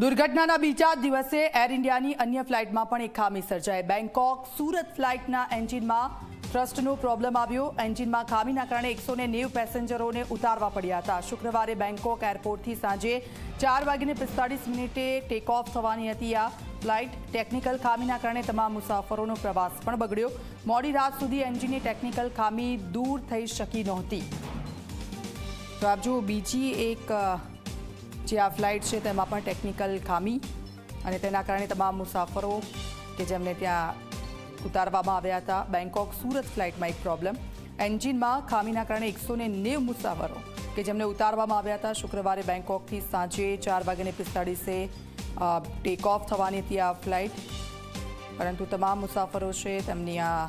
દુર્ઘટનાના બીજા દિવસે એર ઇન્ડિયાની અન્ય ફ્લાઇટમાં પણ એક ખામી સર્જાઈ। બેંકોક સુરત ફ્લાઇટના એન્જિનમાં થ્રસ્ટનો પ્રોબ્લેમ આવ્યો। એન્જિનમાં ખામીના કારણે 190 પેસેન્જરોને ઉતારવા પડ્યા હતા। શુક્રવારે બેંકોક એરપોર્ટથી સાંજે 4:45 ટેક ઓફ થવાની હતી। આ ફ્લાઇટ ટેકનિકલ ખામીના કારણે તમામ મુસાફરોનો પ્રવાસ પણ બગડ્યો। મોડી રાત સુધી એન્જિનની ટેકનિકલ ખામી દૂર થઈ શકી નહોતી। તો આપ જો બીજી એક જે આ ફ્લાઇટ છે તેમાં પણ ટેકનિકલ ખામી અને તેના કારણે તમામ મુસાફરો કે જેમને ત્યાં ઉતારવામાં આવ્યા હતા। બેંકોક સુરત ફ્લાઇટમાં એક પ્રોબ્લેમ, એન્જિનમાં ખામીના કારણે 190 મુસાફરો કે જેમને ઉતારવામાં આવ્યા હતા। શુક્રવારે બેંકોકથી સાંજે 4:45 ટેક ઓફ થવાની હતી આ ફ્લાઇટ, પરંતુ તમામ મુસાફરો છે તેમની આ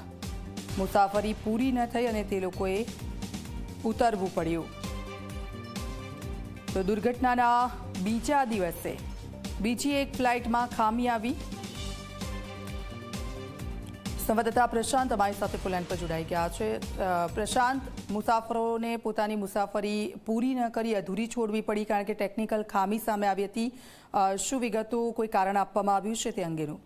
મુસાફરી પૂરી ન થઈ અને તે લોકોએ ઉતરવું પડ્યું। તો દુર્ઘટનાના બીજા દિવસે બીજી એક ફ્લાઇટમાં ખામી આવી। સંવાદદાતા પ્રશાંત અમારી સાથે ફોન પર જોડાઈ ગયા છે। પ્રશાંત, મુસાફરોને પોતાની મુસાફરી પૂરી ન કરી અધૂરી છોડવી પડી કારણ કે ટેકનિકલ ખામી સામે આવી હતી। શું વિગતો, કોઈ કારણ આપવામાં આવ્યું છે તે અંગેનું?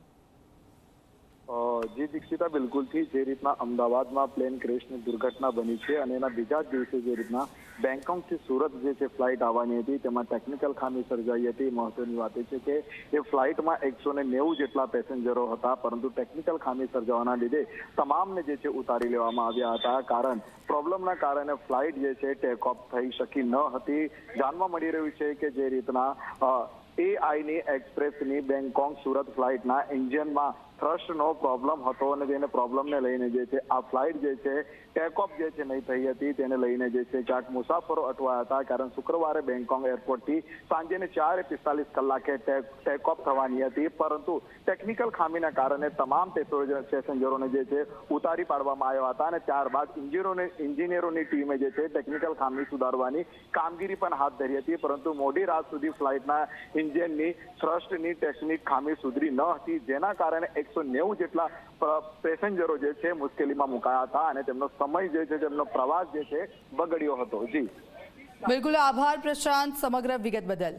જી દીક્ષિતા, બિલકુલથી જે રીતના અમદાવાદમાં પ્લેન ક્રેશની દુર્ઘટના બની છે અને એના બીજા જ દિવસે જે રીતના બેંકોકથી સુરત જે છે ફ્લાઇટ આવવાની હતી તેમાં ટેકનિકલ ખામી સર્જાઈ હતી। મહત્વની વાત એ છે કે એ ફ્લાઇટમાં 190 જેટલા પેસેન્જરો હતા, પરંતુ ટેકનિકલ ખામી સર્જાવાના લીધે તમામને જે છે ઉતારી લેવામાં આવ્યા હતા। કારણ પ્રોબ્લેમના કારણે ફ્લાઇટ જે છે ટેક ઓફ થઈ શકી ન હતી। જાણવા મળી રહ્યું છે કે જે રીતના એઆઈની એક્સપ્રેસની બેંકોક સુરત ફ્લાઇટના એન્જિનમાં થ્રસ્ટનો પ્રોબ્લેમ હતો અને તેને પ્રોબ્લેમને લઈને જે છે આ ફ્લાઇટ જે છે ટેક ઓફ જે છે નહીં થઈ હતી। તેને લઈને જે છે ક્યાંક મુસાફરો અટવાયા હતા, કારણ શુક્રવારે બેંકોક એરપોર્ટથી સાંજે 4:45 ટેક ઓફ થવાની હતી, પરંતુ ટેકનિકલ ખામીના કારણે તમામ પેસેન્જરોને જે છે ઉતારી પાડવામાં આવ્યા હતા અને ત્યારબાદ એન્જિનિયરોની ટીમે જે છે ટેકનિકલ ખામી સુધારવાની કામગીરી પણ હાથ ધરી હતી, પરંતુ મોડી રાત સુધી ફ્લાઇટના એન્જિનની થ્રસ્ટની ટેકનિક ખામી સુધરી ન હતી, જેના કારણે 190 જેટલા પેસેન્જરો જે છે મુશ્કેલીમાં મુકાયા હતા અને તેમનો સમય જે છે, તેમનો પ્રવાસ જે છે બગડ્યો હતો। જી બિલકુલ, આભાર પ્રશાંત સમગ્ર વિગત બદલ।